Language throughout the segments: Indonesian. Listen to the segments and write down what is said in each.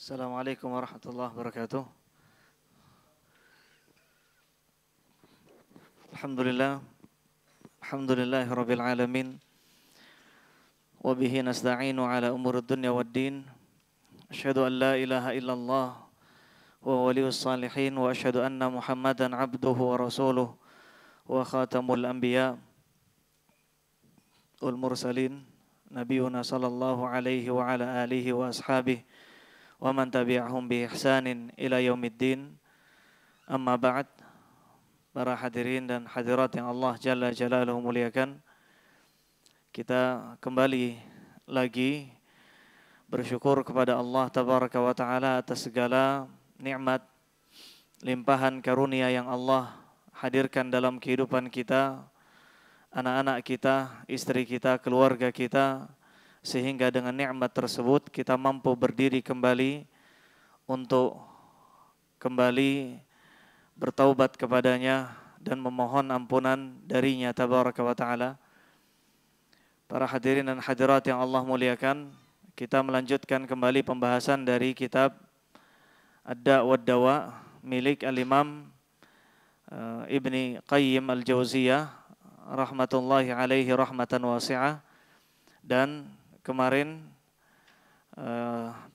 Assalamualaikum warahmatullahi wabarakatuh. Alhamdulillah. Alhamdulillahirabbil alamin. Wa bihi nasta'inu ala umurid dunya waddin. Asyhadu an la ilaha illallah wa waliyus salihin wa asyhadu anna Muhammadan abduhu wa rasuluh wa khatamul anbiya wal mursalin nabiyuna sallallahu alaihi wa ala alihi wa ashabihi wa man tabi'ahum bi ihsanin ila yaumiddin. Amma ba'd. Para hadirin dan hadirat yang Allah Jalla Jalaluhu muliakan, kita kembali lagi bersyukur kepada Allah Tabaraka wa Ta'ala atas segala nikmat, limpahan karunia yang Allah hadirkan dalam kehidupan kita, anak-anak kita, istri kita, keluarga kita, sehingga dengan nikmat tersebut kita mampu berdiri kembali untuk kembali bertaubat kepadanya dan memohon ampunan darinya Tabaraka wa Ta'ala. Para hadirin dan hadirat yang Allah muliakan, kita melanjutkan kembali pembahasan dari kitab Ad-Da' wad-Dawa milik Al-Imam Ibni Qayyim Al-Jauziyah rahmatullahi alaihi rahmatan wasi'ah. Dan kemarin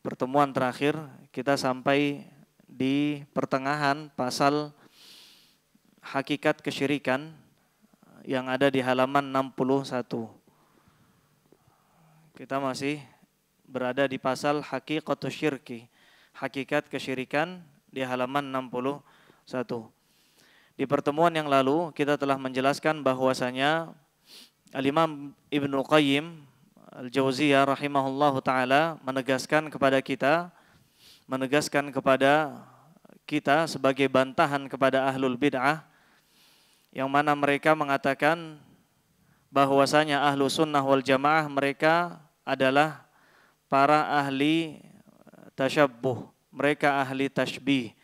pertemuan terakhir kita sampai di pertengahan pasal hakikat kesyirikan yang ada di halaman 61. Kita masih berada di pasal hakikatus syirki, hakikat kesyirikan di halaman 61. Di pertemuan yang lalu kita telah menjelaskan bahwasanya Al-Imam Ibnu Qayyim Al-Jauziyah rahimahullahu ta'ala menegaskan kepada kita sebagai bantahan kepada ahlul bid'ah, yang mana mereka mengatakan bahwasanya ahlu sunnah wal jamaah mereka adalah para ahli tasyabbuh, mereka ahli tashbih,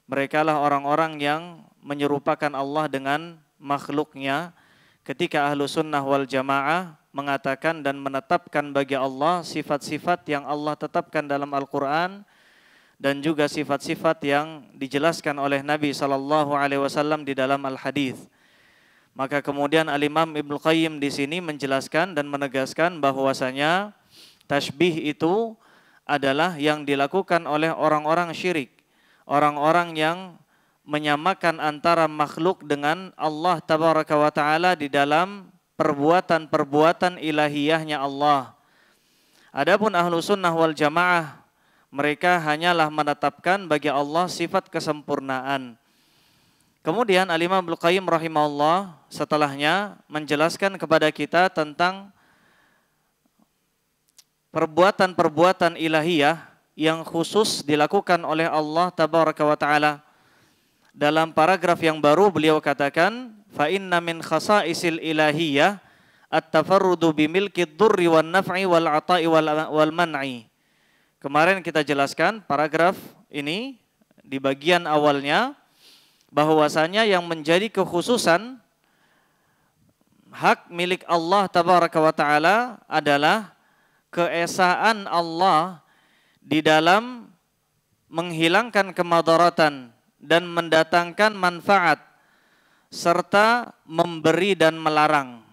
mereka lah orang-orang yang menyerupakan Allah dengan makhluknya. Ketika ahlu sunnah wal jamaah mengatakan dan menetapkan bagi Allah sifat-sifat yang Allah tetapkan dalam Al-Quran dan juga sifat-sifat yang dijelaskan oleh Nabi SAW di dalam Al-Hadis. Maka kemudian Al-Imam Ibnu Qayyim di sini menjelaskan dan menegaskan bahwasanya tasbih itu adalah yang dilakukan oleh orang-orang syirik, orang-orang yang menyamakan antara makhluk dengan Allah Tabaraka wa Ta'ala di dalam perbuatan-perbuatan ilahiyahnya Allah. Adapun ahlu sunnah wal jamaah, mereka hanyalah menetapkan bagi Allah sifat kesempurnaan. Kemudian Al-Imam Ibnu Qayyim rahimahullah setelahnya menjelaskan kepada kita tentang perbuatan-perbuatan ilahiyah yang khusus dilakukan oleh Allah Tabaraka wa Ta'ala. Dalam paragraf yang baru beliau katakan, fa inna min khasa'isil ilahiyah at-tafarrudu bimilki dzurri wan naf'i wal 'ata'i wal man'i. Kemarin kita jelaskan paragraf ini di bagian awalnya bahwasanya yang menjadi kekhususan hak milik Allah Tabaraka wa Ta'ala adalah keesaan Allah di dalam menghilangkan kemadaratan dan mendatangkan manfaat serta memberi dan melarang.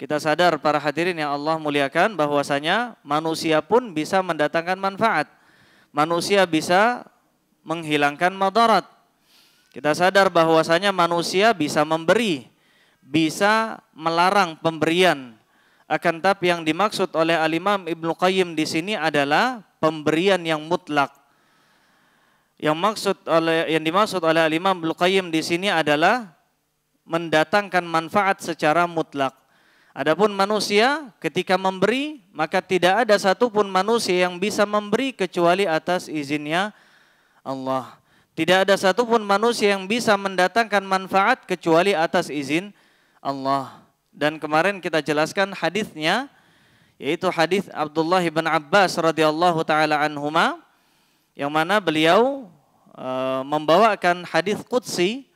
Kita sadar para hadirin yang Allah muliakan bahwasanya manusia pun bisa mendatangkan manfaat. Manusia bisa menghilangkan madarat. Kita sadar bahwasanya manusia bisa memberi, bisa melarang pemberian. Akan tapi yang dimaksud oleh Al-Imam Ibnu Qayyim di sini adalah pemberian yang mutlak. Yang dimaksud oleh Al-Imam Ibnu Qayyim di sini adalah mendatangkan manfaat secara mutlak. Adapun manusia ketika memberi, maka tidak ada satupun manusia yang bisa memberi kecuali atas izinnya Allah. Tidak ada satupun manusia yang bisa mendatangkan manfaat kecuali atas izin Allah. Dan kemarin kita jelaskan hadisnya, yaitu hadis Abdullah bin Abbas radhiyallahu taala anhuma, yang mana beliau membawakan hadis qudsi.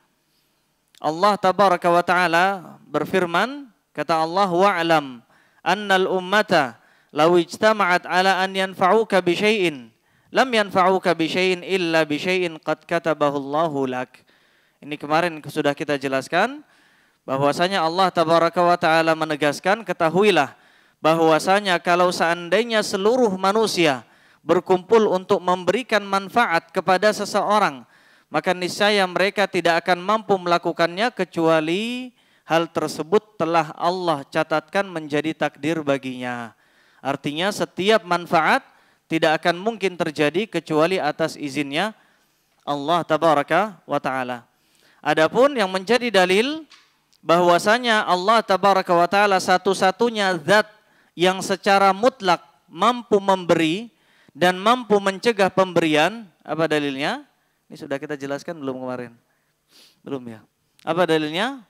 Allah Tabaraka wa Ta'ala berfirman, kata Allah, wa'lam annal ummata law ijtama'at ala an yanfa'uka bi syai'in lam yanfa'uka bi syai'in illa bi syai'in qad katabahu Allahu lak. Ini kemarin sudah kita jelaskan bahwasanya Allah tabaraka wa taala menegaskan, ketahuilah bahwasanya kalau seandainya seluruh manusia berkumpul untuk memberikan manfaat kepada seseorang, maka niscaya mereka tidak akan mampu melakukannya kecuali hal tersebut telah Allah catatkan menjadi takdir baginya. Artinya setiap manfaat tidak akan mungkin terjadi kecuali atas izinnya Allah tabaraka wa taala. Adapun yang menjadi dalil bahwasanya Allah tabaraka wa taala satu-satunya zat yang secara mutlak mampu memberi dan mampu mencegah pemberian. Apa dalilnya? Ini sudah kita jelaskan belum kemarin? Belum ya? Apa dalilnya?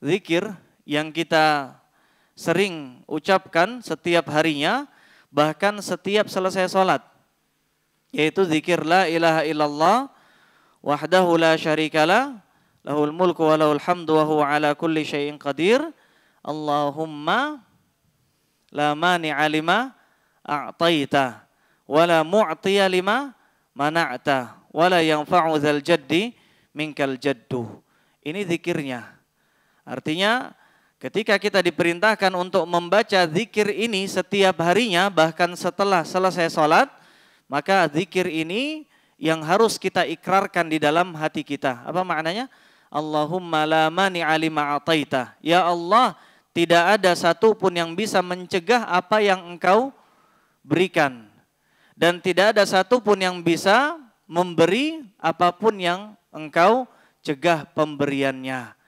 Zikir yang kita sering ucapkan setiap harinya, bahkan setiap selesai sholat, yaitu zikir la ilaha illallah wahdahu la syarikalah lahul mulku wa lahul hamdu wa huwa ala kulli syai'in qadir. Allahumma la mani'a lima a'taita wa la mu'tiya lima mana'ta wa la yanfa'u dzal jaddi minkal jaddu. Ini zikirnya. Artinya ketika kita diperintahkan untuk membaca zikir ini setiap harinya, bahkan setelah selesai sholat, maka zikir ini yang harus kita ikrarkan di dalam hati kita. Apa maknanya? Allahumma la mani'a lima a'taita. Ya Allah, tidak ada satupun yang bisa mencegah apa yang Engkau berikan. Dan tidak ada satupun yang bisa memberi apapun yang Engkau cegah pemberiannya.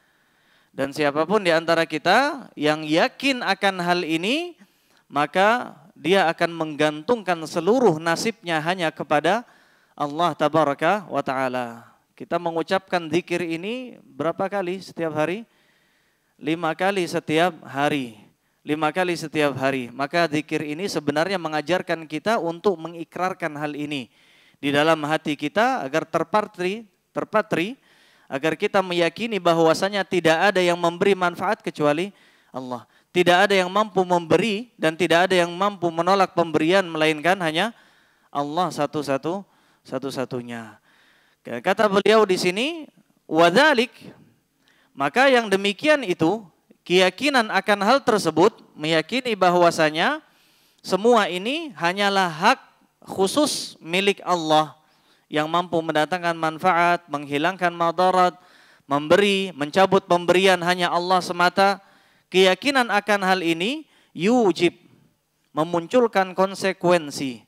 Dan siapapun di antara kita yang yakin akan hal ini, maka dia akan menggantungkan seluruh nasibnya hanya kepada Allah tabaraka wa ta'ala. Kita mengucapkan zikir ini berapa kali setiap hari? 5 kali setiap hari. 5 kali setiap hari. Maka zikir ini sebenarnya mengajarkan kita untuk mengikrarkan hal ini di dalam hati kita agar terpatri, agar kita meyakini bahwasanya tidak ada yang memberi manfaat kecuali Allah. Tidak ada yang mampu memberi dan tidak ada yang mampu menolak pemberian melainkan hanya Allah satu-satunya. Kata beliau di sini, wadzalik, maka yang demikian itu, keyakinan akan hal tersebut, meyakini bahwasanya semua ini hanyalah hak khusus milik Allah yang mampu mendatangkan manfaat, menghilangkan madarat, memberi, mencabut pemberian hanya Allah semata. Keyakinan akan hal ini yujib, memunculkan konsekuensi.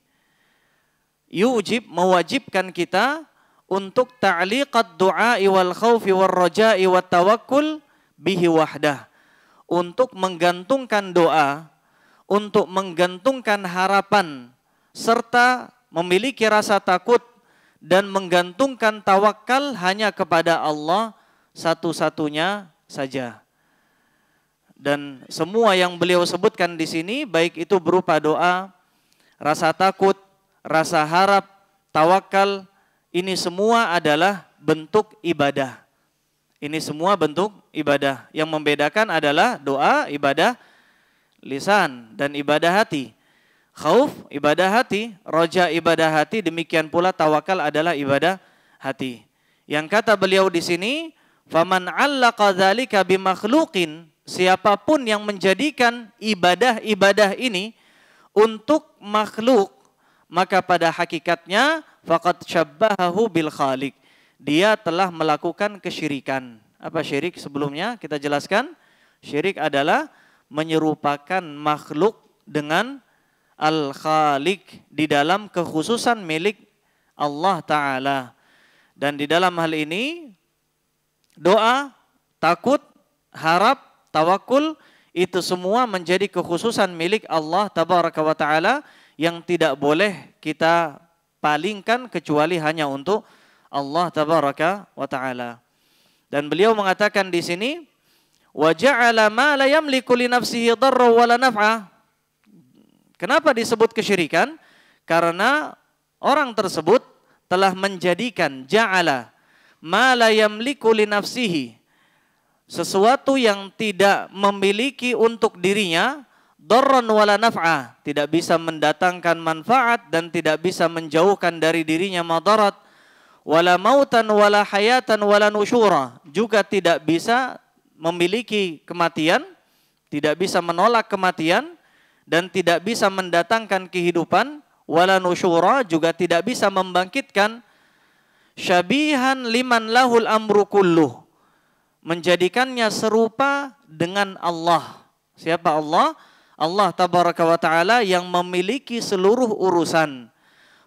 Yujib, mewajibkan kita untuk ta'liqat du'a'i wal khawfi wal raja'i wat tawakkul bihi wahdah. Untuk menggantungkan doa, untuk menggantungkan harapan, serta memiliki rasa takut dan menggantungkan tawakal hanya kepada Allah satu-satunya saja. Dan semua yang beliau sebutkan di sini, baik itu berupa doa, rasa takut, rasa harap, tawakal, ini semua adalah bentuk ibadah. Ini semua bentuk ibadah. Yang membedakan adalah doa, ibadah lisan, dan ibadah hati. Khauf, ibadah hati. Roja, ibadah hati. Demikian pula tawakal adalah ibadah hati. Yang kata beliau di sini, faman 'allaqa dzalika bimakhluqin, siapapun yang menjadikan ibadah-ibadah ini untuk makhluk, maka pada hakikatnya faqad syabbahahu bil khaliq. Dia telah melakukan kesyirikan. Apa syirik sebelumnya kita jelaskan? Syirik adalah menyerupakan makhluk dengan al-khaliq di dalam kekhususan milik Allah Ta'ala. Dan di dalam hal ini doa, takut, harap, tawakul itu semua menjadi kekhususan milik Allah Tabaraka wa Ta'ala yang tidak boleh kita palingkan kecuali hanya untuk Allah Tabaraka wa Ta'ala. Dan beliau mengatakan di sini, wa ja'ala ma la yamliku li nafsihi dharra wa la naf'a. Kenapa disebut kesyirikan? Karena orang tersebut telah menjadikan ja'ala ma la yamliku li nafsihi, sesuatu yang tidak memiliki untuk dirinya darran wala naf'a, tidak bisa mendatangkan manfaat dan tidak bisa menjauhkan dari dirinya madarat, wala mautan wala hayatan wala nusyura, juga tidak bisa memiliki kematian, tidak bisa menolak kematian dan tidak bisa mendatangkan kehidupan, wala nusyura, juga tidak bisa membangkitkan, syabihan liman lahul amru kulluh, menjadikannya serupa dengan Allah. Siapa Allah? Allah tabaraka wa ta'ala yang memiliki seluruh urusan.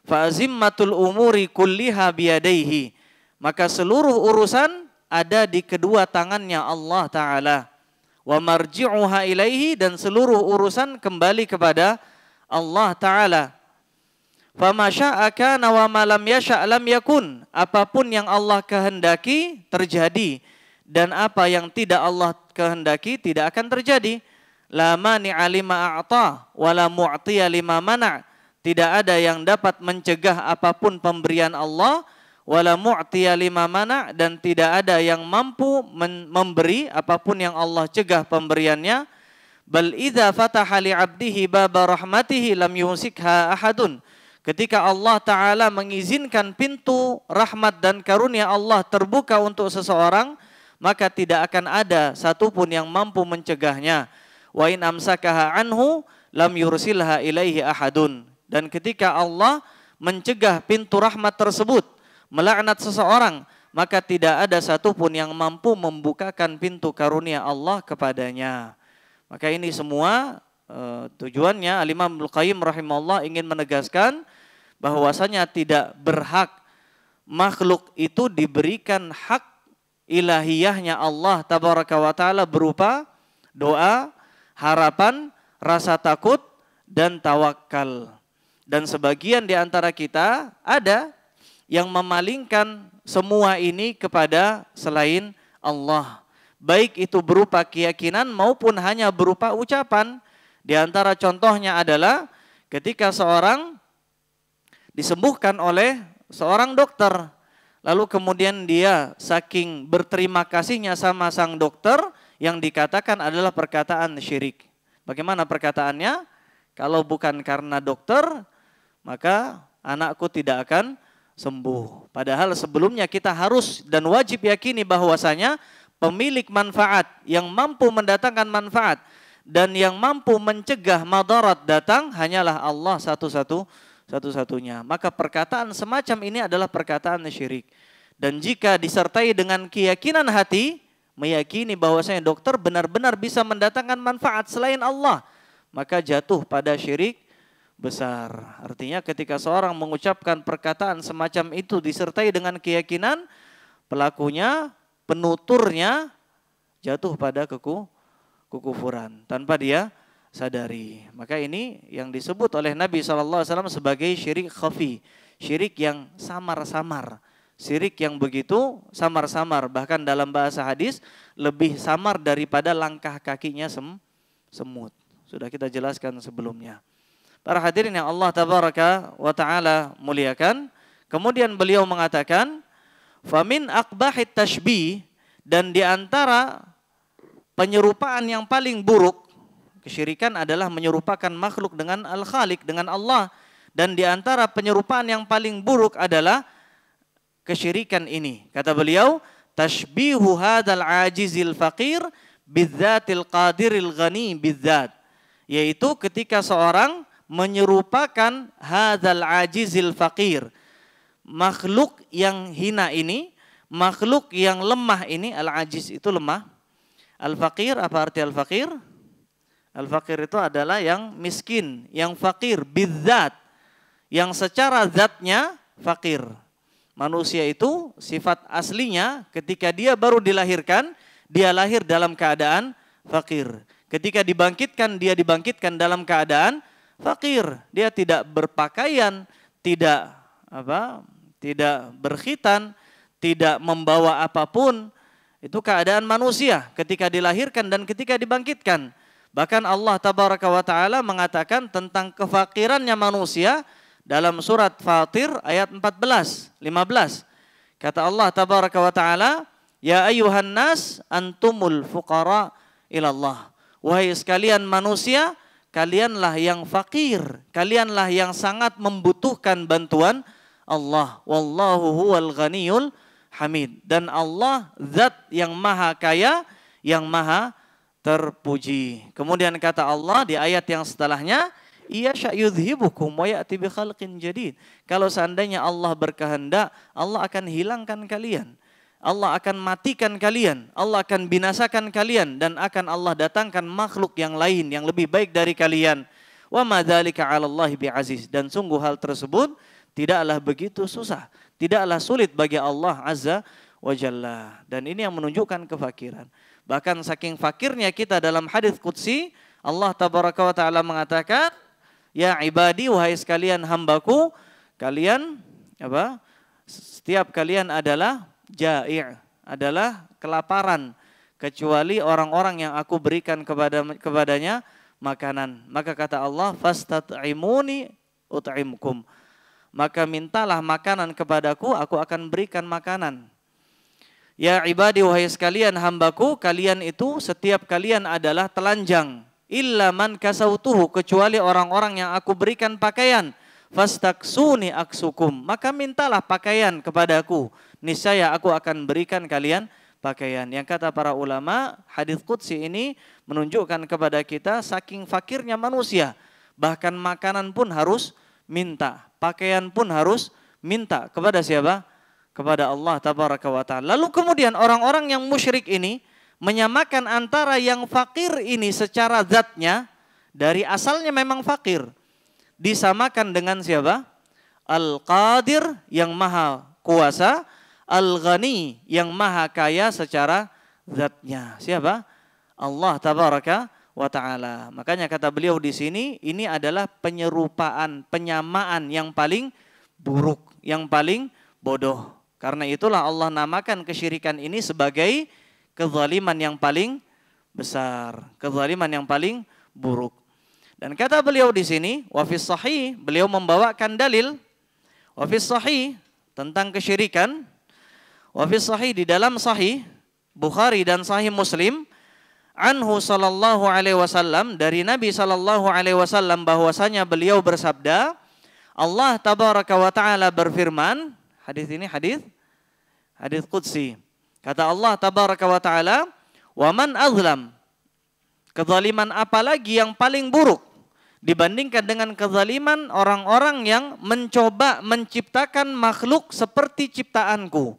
Fa'azimmatul umuri kulliha biyadaihi, maka seluruh urusan ada di kedua tangannya Allah Ta'ala. Wa marji'uha ilaihi, dan seluruh urusan kembali kepada Allah Ta'ala. Fama syaa kana wa ma lam yasha' lam yakun, apapun yang Allah kehendaki terjadi, dan apa yang tidak Allah kehendaki tidak akan terjadi. La mani'a lima a'ta wa la mu'tiya lima mana', tidak ada yang dapat mencegah apapun pemberian Allah, wala mu'tiya lima mana', dan tidak ada yang mampu memberi apapun yang Allah cegah pemberiannya. Bal idza fataha li 'abdihi baba rahmatihi lam yusikha ahadun, ketika Allah Ta'ala mengizinkan pintu rahmat dan karunia Allah terbuka untuk seseorang, maka tidak akan ada satupun yang mampu mencegahnya. Wa in amsakaha anhu lam yursilha ilaihi ahadun, dan ketika Allah mencegah pintu rahmat tersebut, melaknat seseorang, maka tidak ada satupun yang mampu membukakan pintu karunia Allah kepadanya. Maka ini semua tujuannya Al-Imam Ibnu Qayyim rahimahullah ingin menegaskan bahwasanya tidak berhak makhluk itu diberikan hak ilahiyahnya Allah tabaraka wa ta'ala berupa doa, harapan, rasa takut, dan tawakal. Dan sebagian di antara kita ada yang memalingkan semua ini kepada selain Allah, baik itu berupa keyakinan maupun hanya berupa ucapan. Di antara contohnya adalah ketika seorang disembuhkan oleh seorang dokter, lalu kemudian dia saking berterima kasihnya sama sang dokter, yang dikatakan adalah perkataan syirik. Bagaimana perkataannya? Kalau bukan karena dokter, maka anakku tidak akan sembuh. Padahal sebelumnya kita harus dan wajib yakini bahwasanya pemilik manfaat yang mampu mendatangkan manfaat dan yang mampu mencegah madarat datang hanyalah Allah satu-satunya. Maka perkataan semacam ini adalah perkataan syirik. Dan jika disertai dengan keyakinan hati, meyakini bahwasanya dokter benar-benar bisa mendatangkan manfaat selain Allah, maka jatuh pada syirik besar. Artinya ketika seorang mengucapkan perkataan semacam itu disertai dengan keyakinan, pelakunya, penuturnya jatuh pada kekufuran tanpa dia sadari. Maka ini yang disebut oleh Nabi SAW sebagai syirik khafi, syirik yang samar-samar. Syirik yang begitu samar-samar, bahkan dalam bahasa hadis lebih samar daripada langkah kakinya semut. Sudah kita jelaskan sebelumnya. Para hadirin yang Allah tabaraka wa ta'ala muliakan, kemudian beliau mengatakan, famin aqbahit tashbih, dan di antara penyerupaan yang paling buruk, kesyirikan adalah menyerupakan makhluk dengan Al-Khaliq, dengan Allah. Dan di antara penyerupaan yang paling buruk adalah kesyirikan ini. Kata beliau, tashbihu hadzal ajizil faqir bizzatil qadiril ghani bizzat, yaitu ketika seorang menyerupakan hadzal ajizil faqir, makhluk yang hina ini, makhluk yang lemah ini. Al-ajiz itu lemah. Al-faqir, apa arti al-faqir? Al-faqir itu adalah yang miskin, yang fakir, bizzat, yang secara zatnya fakir. Manusia itu sifat aslinya ketika dia baru dilahirkan, dia lahir dalam keadaan fakir. Ketika dibangkitkan, dia dibangkitkan dalam keadaan fakir. Dia tidak berpakaian, tidak berkhitan, tidak membawa apapun. Itu keadaan manusia ketika dilahirkan dan ketika dibangkitkan. Bahkan Allah tabaraka wa ta'ala mengatakan tentang kefakirannya manusia dalam surat Fatir ayat 14, 15. Kata Allah tabaraka wa ta'ala, ya ayyuhan nas antumul fuqara ilallah. Wahai sekalian manusia, kalianlah yang fakir, kalianlah yang sangat membutuhkan bantuan Allah. Wallahu huwal ghaniyul hamid. Dan Allah zat yang maha kaya, yang maha terpuji. Kemudian kata Allah di ayat yang setelahnya, iya yudhibukum wa ya'ti bi khalqin jadid. Kalau seandainya Allah berkehendak, Allah akan hilangkan kalian. Allah akan matikan kalian, Allah akan binasakan kalian, dan akan Allah datangkan makhluk yang lain yang lebih baik dari kalian. Wa ma dzalika 'alallahi bi'aziz. Dan sungguh hal tersebut tidaklah begitu susah, tidaklah sulit bagi Allah Azza wa Jalla. Dan ini yang menunjukkan kefakiran. Bahkan saking fakirnya kita, dalam hadis qudsi Allah tabaraka wa taala mengatakan, ya ibadi, wahai sekalian hambaku, kalian apa? Setiap kalian adalah ja'i', adalah kelaparan, kecuali orang-orang yang aku berikan kepadanya makanan. Maka kata Allah, fastat'imuni ut'imkum. Maka mintalah makanan kepadaku, aku akan berikan makanan. Ya ibadi, wahai sekalian hambaku, kalian itu setiap kalian adalah telanjang. Illa man kasautuhu, kecuali orang-orang yang aku berikan pakaian. Fastaksuni aksukum, maka mintalah pakaian kepadaku, niscaya aku akan berikan kalian pakaian. Yang kata para ulama, hadis qudsi ini menunjukkan kepada kita saking fakirnya manusia, bahkan makanan pun harus minta, pakaian pun harus minta kepada siapa? Kepada Allah tabaraka wa ta'ala. Lalu kemudian orang-orang yang musyrik ini menyamakan antara yang fakir ini secara zatnya, dari asalnya memang fakir, disamakan dengan siapa? Al-Qadir, yang maha kuasa, Al-Ghani, yang maha kaya secara zatnya. Siapa? Allah tabaraka wa ta'ala. Makanya kata beliau di sini, ini adalah penyerupaan, penyamaan yang paling buruk, yang paling bodoh. Karena itulah Allah namakan kesyirikan ini sebagai kezaliman yang paling besar, kezaliman yang paling buruk. Dan kata beliau di sini, wa fis sahih, beliau membawakan dalil wa fis sahih tentang kesyirikan. Wa fis sahih, di dalam sahih Bukhari dan sahih Muslim, anhu sallallahu alaihi wasallam, dari Nabi sallallahu alaihi wasallam bahwasanya beliau bersabda, Allah tabaraka wa taala berfirman, hadis ini hadis qudsi. Kata Allah tabaraka wa taala, wa man azlam, kezaliman apalagi yang paling buruk dibandingkan dengan kezaliman orang-orang yang mencoba menciptakan makhluk seperti ciptaanku.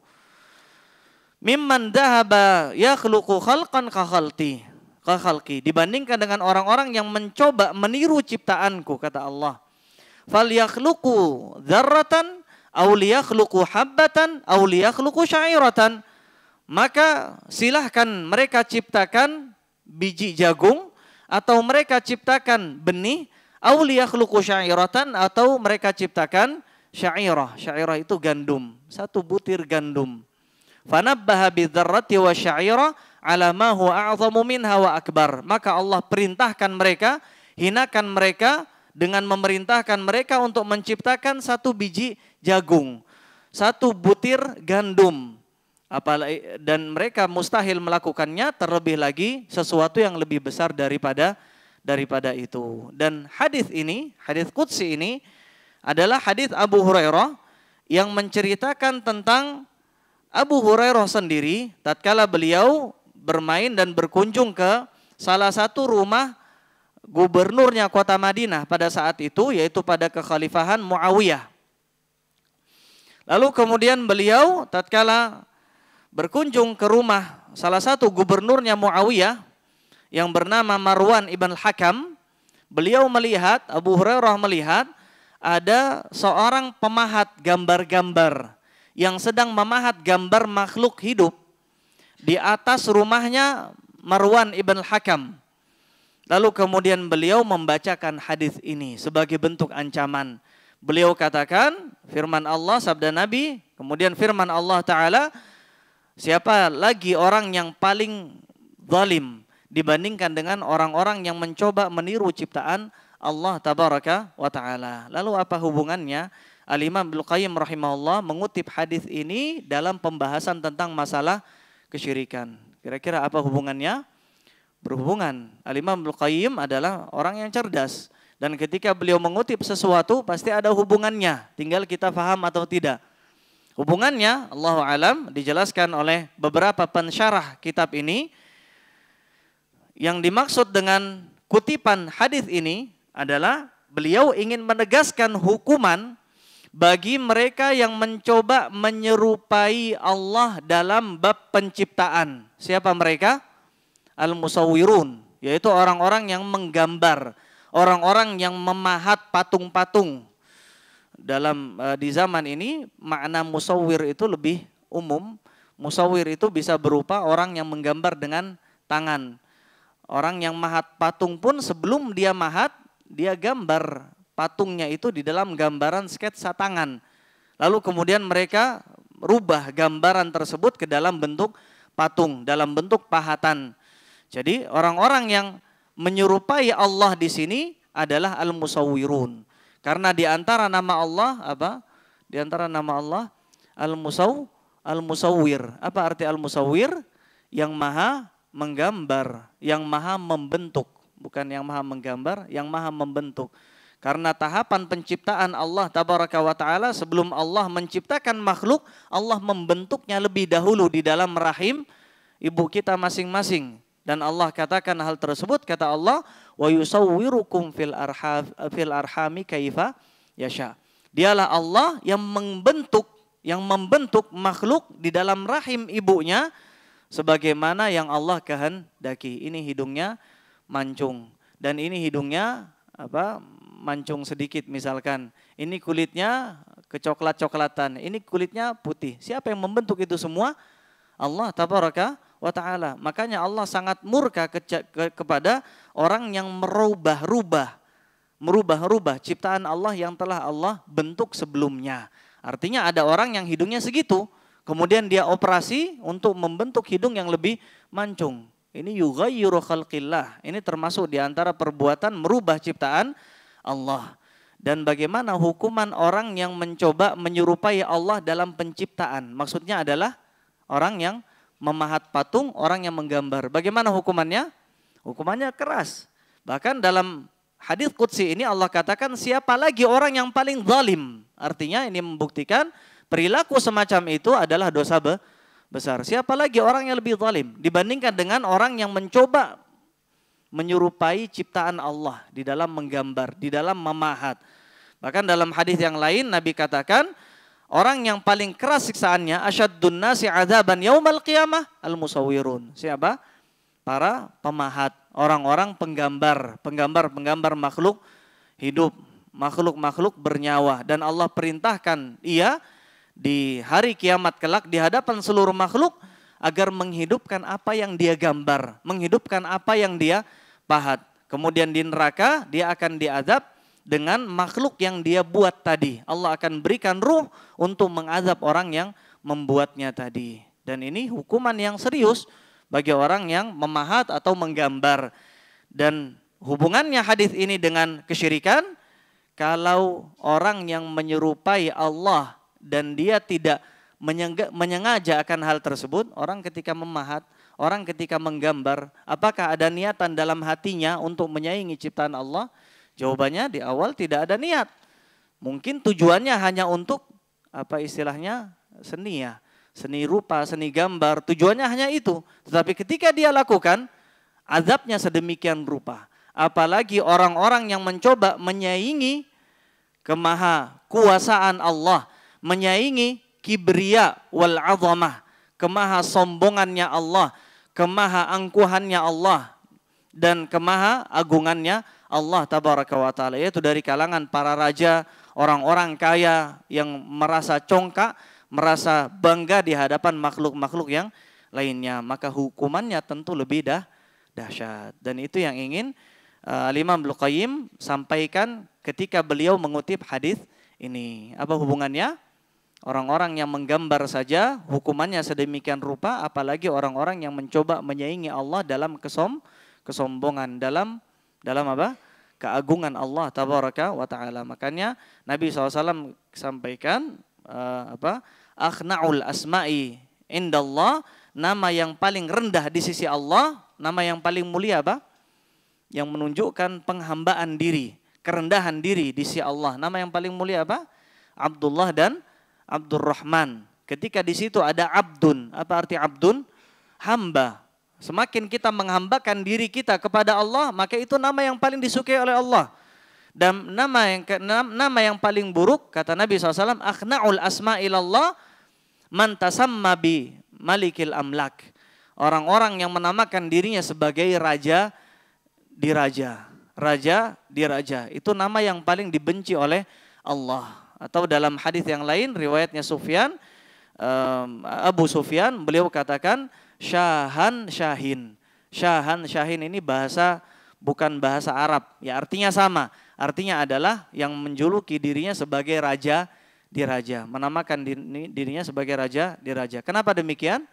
Mimman dhahaba yakhluqu khalqan ka khalqi, dibandingkan dengan orang-orang yang mencoba meniru ciptaanku, kata Allah. Fal yakhluqu dzarratan aw liyakhluqu habbatan aw liyakhluqu sya'iratan. Maka silahkan mereka ciptakan biji jagung, atau mereka ciptakan benih, aw liyakhluqu sya'iratan, atau mereka ciptakan sya'irah. Sya'irah itu gandum, satu butir gandum. Fanabbaha bidzarrati wa sya'irah ala ma huwa a'zamu minha wa akbar. Maka Allah perintahkan mereka, hinakan mereka dengan memerintahkan mereka untuk menciptakan satu biji jagung, satu butir gandum. Dan mereka mustahil melakukannya, terlebih lagi sesuatu yang lebih besar daripada itu. Dan hadis ini, hadis qudsi ini adalah hadis Abu Hurairah yang menceritakan tentang Abu Hurairah sendiri tatkala beliau bermain dan berkunjung ke salah satu rumah gubernurnya kota Madinah pada saat itu, yaitu pada kekhalifahan Muawiyah. Lalu kemudian beliau tatkala berkunjung ke rumah salah satu gubernurnya Muawiyah yang bernama Marwan ibn Hakam, beliau melihat, Abu Hurairah melihat ada seorang pemahat gambar-gambar yang sedang memahat gambar makhluk hidup di atas rumahnya Marwan ibn Hakam. Lalu kemudian beliau membacakan hadis ini sebagai bentuk ancaman. Beliau katakan, firman Allah, sabda Nabi, kemudian firman Allah Ta'ala, siapa lagi orang yang paling zalim dibandingkan dengan orang-orang yang mencoba meniru ciptaan Allah Tabaraka wa Ta'ala. Lalu apa hubungannya? Al-Imam Ibnu Qayyim rahimahullah mengutip hadis ini dalam pembahasan tentang masalah kesyirikan. Kira-kira apa hubungannya? berhubungan. Al-Imam Ibnu Qayyim adalah orang yang cerdas. Dan ketika beliau mengutip sesuatu pasti ada hubungannya. Tinggal kita paham atau tidak. Hubungannya, Allahu alam, dijelaskan oleh beberapa pensyarah kitab ini. Yang dimaksud dengan kutipan hadis ini adalah beliau ingin menegaskan hukuman bagi mereka yang mencoba menyerupai Allah dalam bab penciptaan. Siapa mereka? Al-musawwirun, yaitu orang-orang yang menggambar, orang-orang yang memahat patung-patung. Dalam di zaman ini makna musawwir itu lebih umum. Musawwir itu bisa berupa orang yang menggambar dengan tangan. Orang yang mahat patung pun sebelum dia mahat, dia gambar patungnya itu di dalam gambaran sketsa tangan. Lalu kemudian mereka rubah gambaran tersebut ke dalam bentuk patung, dalam bentuk pahatan. Jadi orang-orang yang menyerupai Allah di sini adalah al-musawwirun. Karena di antara nama Allah apa? Di antara nama Allah al-musawwir. Apa arti al-musawwir? Yang maha menggambar, yang maha membentuk, bukan yang maha menggambar, yang maha membentuk. Karena tahapan penciptaan Allah tabaraka wa taala, sebelum Allah menciptakan makhluk, Allah membentuknya lebih dahulu di dalam rahim ibu kita masing-masing. Dan Allah katakan hal tersebut, kata Allah, wa yusawwirukum fil arhami kaifa yasha. Dialah Allah yang membentuk makhluk di dalam rahim ibunya sebagaimana yang Allah kehendaki. Ini hidungnya mancung dan ini hidungnya mancung sedikit misalkan. Ini kulitnya kecoklat-coklatan, ini kulitnya putih. Siapa yang membentuk itu semua? Allah tabaraka wa ta'ala. Makanya Allah sangat murka kepada orang yang merubah-rubah ciptaan Allah yang telah Allah bentuk sebelumnya. Artinya ada orang yang hidungnya segitu, kemudian dia operasi untuk membentuk hidung yang lebih mancung. Ini yughayyiru khalqillah. Ini termasuk di antara perbuatan merubah ciptaan Allah. Dan bagaimana hukuman orang yang mencoba menyerupai Allah dalam penciptaan? Maksudnya adalah orang yang memahat patung, orang yang menggambar. Bagaimana hukumannya? Hukumannya keras. Bahkan dalam hadis qudsi ini Allah katakan siapa lagi orang yang paling zalim. Artinya ini membuktikan perilaku semacam itu adalah dosa besar. Siapa lagi orang yang lebih zalim dibandingkan dengan orang yang mencoba menyerupai ciptaan Allah di dalam menggambar, di dalam memahat. Bahkan dalam hadis yang lain Nabi katakan orang yang paling keras siksaannya asyaddun nasi adzaban yaumal qiyamah al-musawwirun. Siapa? Para pemahat, orang-orang penggambar makhluk hidup, makhluk-makhluk bernyawa, dan Allah perintahkan ia di hari kiamat kelak di hadapan seluruh makhluk agar menghidupkan apa yang dia gambar, menghidupkan apa yang dia pahat. Kemudian di neraka dia akan diazab dengan makhluk yang dia buat tadi. Allah akan berikan ruh untuk mengazab orang yang membuatnya tadi. Dan ini hukuman yang serius bagi orang yang memahat atau menggambar. Dan hubungannya hadis ini dengan kesyirikan, kalau orang yang menyerupai Allah dan dia tidak menyengaja akan hal tersebut, orang ketika memahat, orang ketika menggambar, apakah ada niatan dalam hatinya untuk menyaingi ciptaan Allah? Jawabannya di awal tidak ada niat. Mungkin tujuannya hanya untuk seni ya, seni rupa, seni gambar, tujuannya hanya itu. Tetapi ketika dia lakukan, azabnya sedemikian rupa. Apalagi orang-orang yang mencoba menyaingi kemahakuasaan Allah, menyaingi kibriya wal azamah, kemahasombongannya Allah, kemahaangkuhannya Allah, dan kemahaagungannya Allah tabaraka wa ta'ala, yaitu dari kalangan para raja, orang-orang kaya yang merasa congkak, merasa bangga di hadapan makhluk-makhluk yang lainnya, maka hukumannya tentu lebih dahsyat. Dan itu yang ingin Imam Ibnu Qayyim sampaikan ketika beliau mengutip hadis ini. Apa hubungannya? Orang-orang yang menggambar saja hukumannya sedemikian rupa, apalagi orang-orang yang mencoba menyaingi Allah dalam kesombongan, dalam apa? Keagungan Allah tabaraka wa ta'ala. Makanya Nabi SAW sampaikan akhna'ul asma'i indallah, nama yang paling rendah di sisi Allah, nama yang paling mulia apa? Yang menunjukkan penghambaan diri, kerendahan diri di sisi Allah. Nama yang paling mulia apa? Abdullah dan Abdurrahman. Ketika di situ ada abdun, apa arti abdun? Hamba. Semakin kita menghambakan diri kita kepada Allah, maka itu nama yang paling disukai oleh Allah. Dan nama yang paling buruk, kata Nabi SAW, akhna'ul asma ilallah man tasamma bi malikil amlak. Orang-orang yang menamakan dirinya sebagai raja di raja. Raja di raja. Itu nama yang paling dibenci oleh Allah. Atau dalam hadis yang lain, riwayatnya Sufyan, Abu Sufyan, beliau katakan syahan syahin. Syahan syahin ini bukan bahasa Arab. Ya artinya sama. Artinya adalah yang menjuluki dirinya sebagai raja di raja. Menamakan dirinya sebagai raja di raja. Kenapa demikian?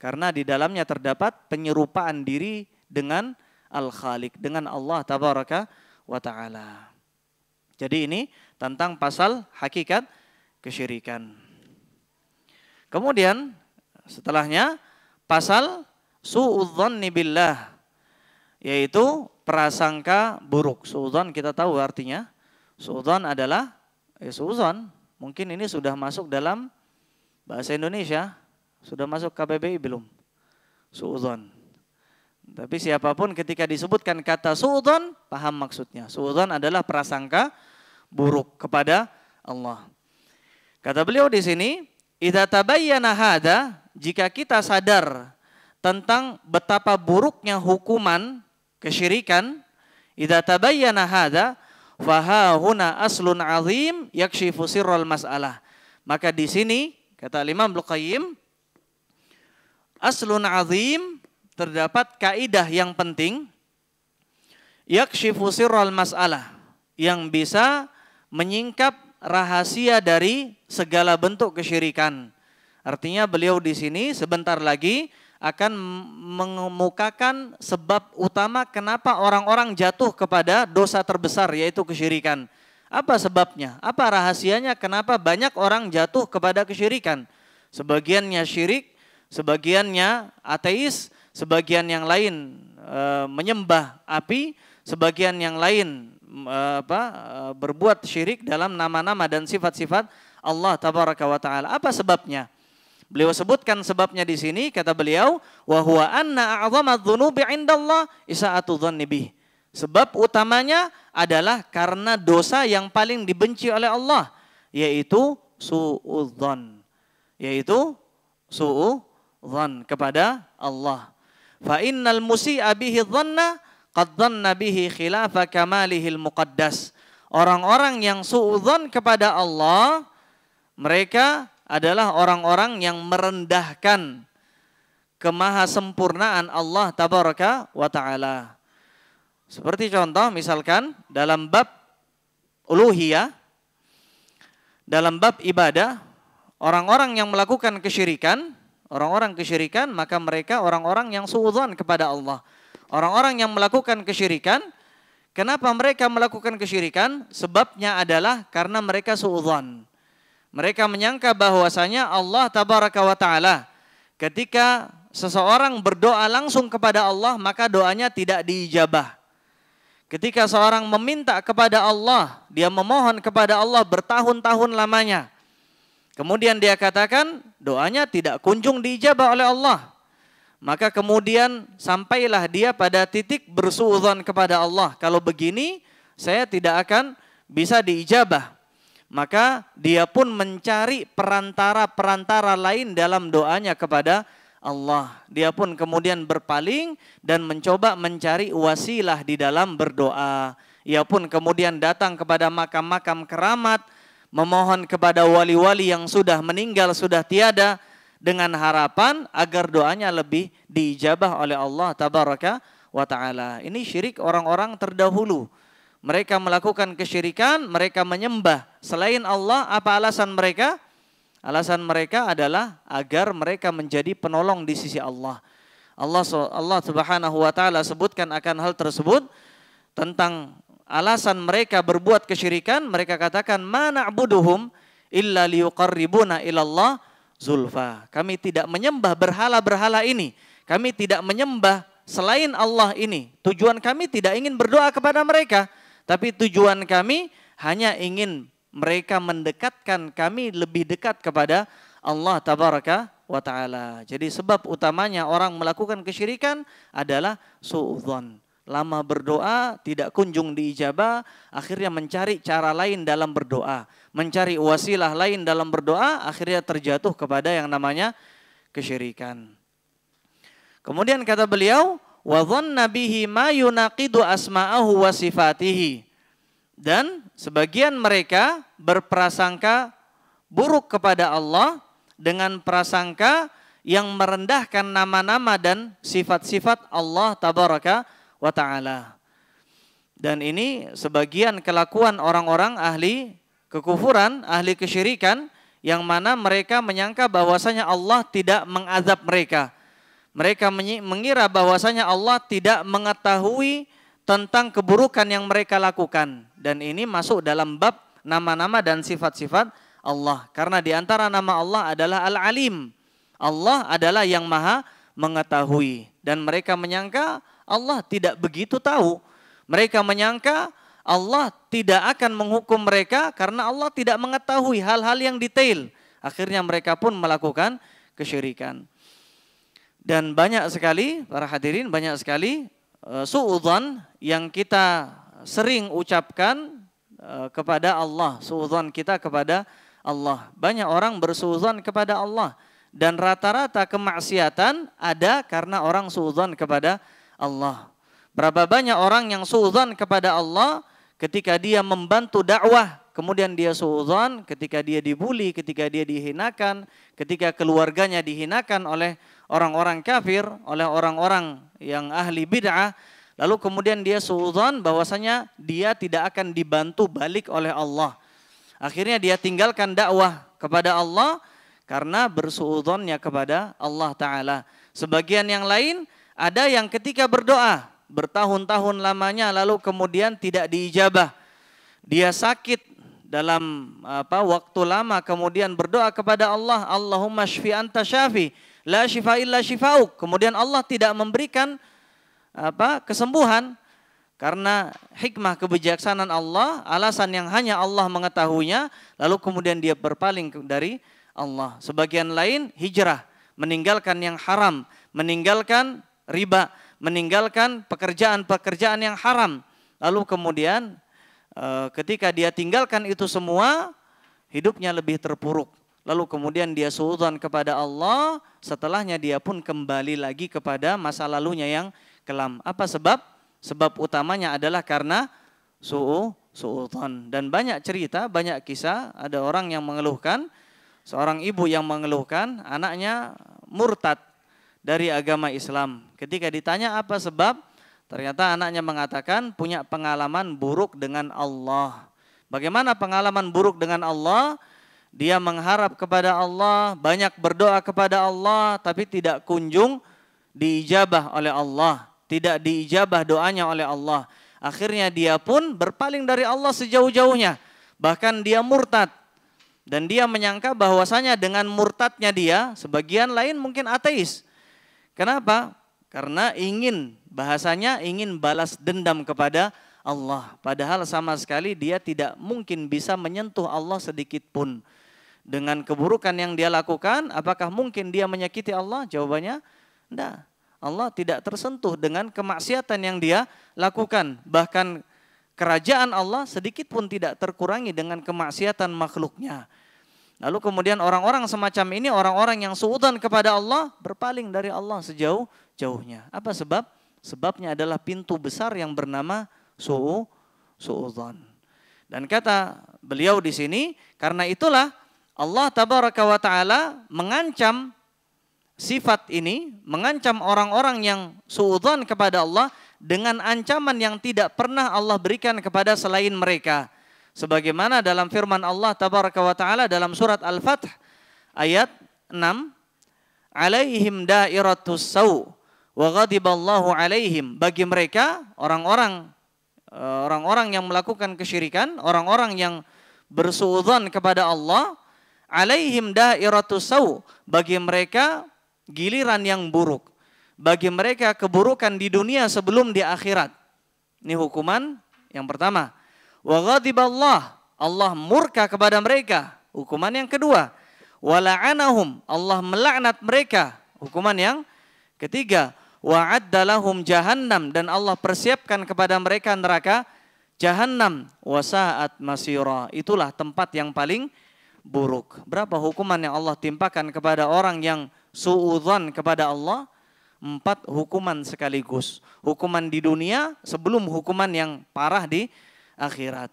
Karena di dalamnya terdapat penyerupaan diri dengan Al-Khaliq, dengan Allah Tabaraka wa Ta'ala. Jadi ini tentang pasal hakikat kesyirikan. Kemudian setelahnya pasal su'udzanni billah, yaitu prasangka buruk. Su'udzan kita tahu artinya. Su'udzan adalah su'udzan. Mungkin ini sudah masuk dalam bahasa Indonesia. Sudah masuk KBBI belum? Su'udzan. Tapi siapapun ketika disebutkan kata su'udzan, paham maksudnya. Su'udzan adalah prasangka buruk kepada Allah. Kata beliau di sini, idza tabayyana hada, jika kita sadar tentang betapa buruknya hukuman kesyirikan, idza tabayyana hada fa huna aslun azim yakshifu sirral mas'alah. Maka di sini kata Imam Ibnu Qayyim, aslun azim, terdapat kaidah yang penting, yakshifu sirral mas'alah, yang bisa menyingkap rahasia dari segala bentuk kesyirikan. Artinya beliau di sini sebentar lagi akan mengemukakan sebab utama kenapa orang-orang jatuh kepada dosa terbesar, yaitu kesyirikan. Apa sebabnya? Apa rahasianya kenapa banyak orang jatuh kepada kesyirikan? Sebagiannya syirik, sebagiannya ateis, sebagian yang lain menyembah api, sebagian yang lain berbuat syirik dalam nama-nama dan sifat-sifat Allah Tabaraka wa Ta'ala. Apa sebabnya? Beliau sebutkan sebabnya di sini, kata beliau, wa huwa anna a'dhamadz-dzunubi 'indallah isa'atu dzanni bih. Sebab utamanya adalah karena dosa yang paling dibenci oleh Allah, yaitu su'udzan. Yaitu su'udzan kepada Allah. Fa innal musi'a bihi dhanna qad dhanna bihi khilafa kamalihil muqaddas. Orang-orang yang su'udzan kepada Allah, mereka adalah orang-orang yang merendahkan kemahasempurnaan Allah Tabaraka wa Ta'ala. Seperti contoh misalkan dalam bab uluhiyah, dalam bab ibadah, orang-orang yang melakukan kesyirikan, maka mereka orang-orang yang suudzon kepada Allah. Orang-orang yang melakukan kesyirikan, kenapa mereka melakukan kesyirikan? Sebabnya adalah karena mereka suudzon. Mereka menyangka bahwasanya Allah Tabaraka wa Ta'ala, ketika seseorang berdoa langsung kepada Allah, maka doanya tidak diijabah. Ketika seorang meminta kepada Allah, dia memohon kepada Allah bertahun-tahun lamanya, kemudian dia katakan doanya tidak kunjung diijabah oleh Allah, maka kemudian sampailah dia pada titik bersuudzon kepada Allah. Kalau begini saya tidak akan bisa diijabah. Maka dia pun mencari perantara-perantara lain dalam doanya kepada Allah. Dia pun kemudian berpaling dan mencoba mencari wasilah di dalam berdoa. Ia pun kemudian datang kepada makam-makam keramat, memohon kepada wali-wali yang sudah meninggal, sudah tiada, dengan harapan agar doanya lebih diijabah oleh Allah Tabaraka wa Ta'ala. Ini syirik orang-orang terdahulu. Mereka melakukan kesyirikan, mereka menyembah selain Allah. Apa alasan mereka? Alasan mereka adalah agar mereka menjadi penolong di sisi Allah. Allah Subhanahu wa Ta'ala sebutkan akan hal tersebut, tentang alasan mereka berbuat kesyirikan. Mereka katakan, ma na'buduhum illa liyuqarribuna ilallah zulfa. Kami tidak menyembah berhala-berhala ini. Kami tidak menyembah selain Allah ini. Tujuan kami tidak ingin berdoa kepada mereka, tapi tujuan kami hanya ingin mereka mendekatkan kami lebih dekat kepada Allah tabaraka wa ta'ala. Jadi sebab utamanya orang melakukan kesyirikan adalah su'udzon. Lama berdoa tidak kunjung diijabah, akhirnya mencari cara lain dalam berdoa, mencari wasilah lain dalam berdoa, akhirnya terjatuh kepada yang namanya kesyirikan. Kemudian kata beliau, wa dhanna bihi ma yunaqidu asma'ahu wa sifatihi. Dan sebagian mereka berprasangka buruk kepada Allah dengan prasangka yang merendahkan nama-nama dan sifat-sifat Allah tabaraka wa ta'ala. Dan ini sebagian kelakuan orang-orang ahli kekufuran, ahli kesyirikan, yang mana mereka menyangka bahwasanya Allah tidak mengazab mereka. Mereka mengira bahwasanya Allah tidak mengetahui tentang keburukan yang mereka lakukan. Dan ini masuk dalam bab nama-nama dan sifat-sifat Allah. Karena di antara nama Allah adalah Al-Alim. Allah adalah yang maha mengetahui. Dan mereka menyangka Allah tidak begitu tahu. Mereka menyangka Allah tidak akan menghukum mereka karena Allah tidak mengetahui hal-hal yang detail. Akhirnya mereka pun melakukan kesyirikan. Dan banyak sekali, para hadirin, banyak sekali su'udzon yang kita sering ucapkan kepada Allah. Su'udzon kita kepada Allah. Banyak orang bersu'udzon kepada Allah. Dan rata-rata kemaksiatan ada karena orang su'udzon kepada Allah. Berapa banyak orang yang su'udzon kepada Allah ketika dia membantu dakwah, kemudian dia su'udzon ketika dia dibuli, ketika dia dihinakan, ketika keluarganya dihinakan oleh orang-orang kafir, oleh orang-orang yang ahli bid'ah, lalu kemudian dia su'udzon bahwasanya dia tidak akan dibantu balik oleh Allah. Akhirnya dia tinggalkan dakwah kepada Allah karena bersuudzonnya kepada Allah Ta'ala. Sebagian yang lain ada yang ketika berdoa bertahun-tahun lamanya lalu kemudian tidak diijabah. Dia sakit dalam waktu lama kemudian berdoa kepada Allah, Allahumma shfi anta syafi, la shifa illa shifauk. Kemudian Allah tidak memberikan kesembuhan karena hikmah kebijaksanaan Allah, alasan yang hanya Allah mengetahuinya, lalu kemudian dia berpaling dari Allah. Sebagian lain hijrah, meninggalkan yang haram, meninggalkan riba, meninggalkan pekerjaan-pekerjaan yang haram. Lalu kemudian ketika dia tinggalkan itu semua, hidupnya lebih terpuruk. Lalu kemudian dia suudzon kepada Allah, setelahnya dia pun kembali lagi kepada masa lalunya yang kelam. Apa sebab? Sebab utamanya adalah karena suudzon. Dan banyak cerita, banyak kisah, ada orang yang mengeluhkan, seorang ibu yang mengeluhkan anaknya murtad dari agama Islam. Ketika ditanya apa sebab, ternyata anaknya mengatakan punya pengalaman buruk dengan Allah. Bagaimana pengalaman buruk dengan Allah? Dia mengharap kepada Allah, banyak berdoa kepada Allah, tapi tidak kunjung diijabah oleh Allah. Tidak diijabah doanya oleh Allah. Akhirnya dia pun berpaling dari Allah sejauh-jauhnya. Bahkan dia murtad. Dan dia menyangka bahwasanya dengan murtadnya dia, sebagian lain mungkin ateis. Kenapa? Karena bahasanya ingin balas dendam kepada Allah. Padahal sama sekali dia tidak mungkin bisa menyentuh Allah sedikit pun. Dengan keburukan yang dia lakukan, apakah mungkin dia menyakiti Allah? Jawabannya, tidak. Allah tidak tersentuh dengan kemaksiatan yang dia lakukan. Bahkan kerajaan Allah sedikit pun tidak terkurangi dengan kemaksiatan makhluknya. Lalu kemudian orang-orang semacam ini, orang-orang yang suudzon kepada Allah, berpaling dari Allah sejauh-jauhnya. Apa sebab? Sebabnya adalah pintu besar yang bernama suudzon. Dan kata beliau di sini, karena itulah Allah Tabaraka wa Ta'ala mengancam sifat ini, mengancam orang-orang yang suudzon kepada Allah dengan ancaman yang tidak pernah Allah berikan kepada selain mereka. Sebagaimana dalam firman Allah Tabaraka wa Ta'ala dalam surat Al-Fath ayat 6, alaihim dairatus saw wa ghadiballahu alaihim. Bagi mereka orang-orang yang melakukan kesyirikan, orang-orang yang bersuudzon kepada Allah, alaihim dairatus saw, bagi mereka giliran yang buruk. bagi mereka keburukan di dunia sebelum di akhirat. Ini hukuman yang pertama. Wa ghadiballah, Allah murka kepada mereka. Hukuman yang kedua. Wa la'anahum, Allah melaknat mereka. Hukuman yang ketiga. Wa adda lahum jahannam, dan Allah persiapkan kepada mereka neraka jahannam. Wa sa'at masira, itulah tempat yang paling buruk. Berapa hukuman yang Allah timpakan kepada orang yang suudzon kepada Allah? 4 hukuman sekaligus. Hukuman di dunia sebelum hukuman yang parah di akhirat.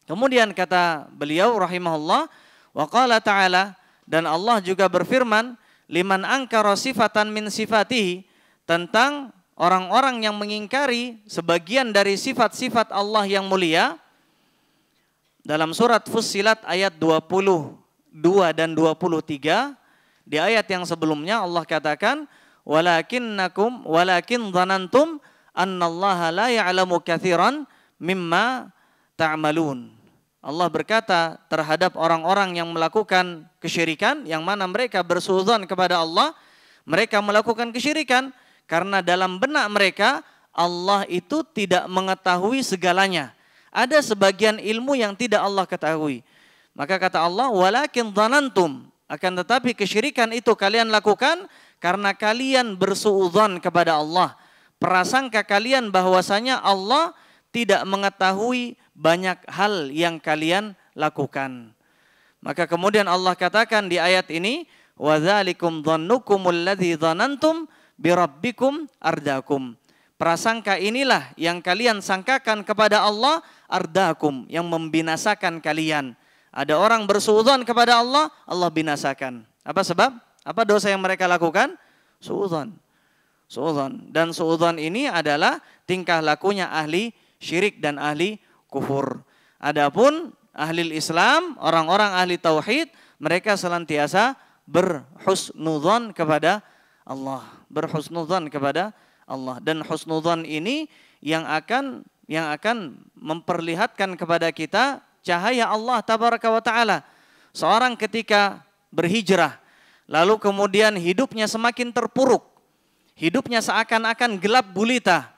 Kemudian kata beliau rahimahullah, wa qala ta'ala, dan Allah juga berfirman, liman angkara sifatan min sifatihi, tentang orang-orang yang mengingkari sebagian dari sifat-sifat Allah yang mulia. Dalam surat Fussilat ayat 22 dan 23, di ayat yang sebelumnya Allah katakan, walakin dhanantum annallaha la ya'lamu katsiran mimma ta'malun. Allah berkata terhadap orang-orang yang melakukan kesyirikan, yang mana mereka bersuudzon kepada Allah, mereka melakukan kesyirikan karena dalam benak mereka Allah itu tidak mengetahui segalanya. Ada sebagian ilmu yang tidak Allah ketahui. Maka kata Allah, walakin dhanantum, akan tetapi kesyirikan itu kalian lakukan karena kalian bersuudzon kepada Allah. Prasangka kalian bahwasanya Allah tidak mengetahui banyak hal yang kalian lakukan. Maka kemudian Allah katakan di ayat ini, wa dzalikum dhannukumul ladzi dhanantum birabbikum ardakum. Prasangka inilah yang kalian sangkakan kepada Allah, ardakum, yang membinasakan kalian. Ada orang bersuudzon kepada Allah, Allah binasakan. Apa sebab? Apa dosa yang mereka lakukan? Suudzon. Suudzon. Dan suudzon ini adalah tingkah lakunya ahli syirik dan ahli kufur. Adapun ahli Islam, orang-orang ahli tauhid, mereka senantiasa berhusnudzon kepada Allah. Berhusnudzon kepada Allah. Dan husnudzon ini yang akan memperlihatkan kepada kita cahaya Allah tabaraka wa ta'ala. Seorang ketika berhijrah, lalu kemudian hidupnya semakin terpuruk, hidupnya seakan-akan gelap gulita.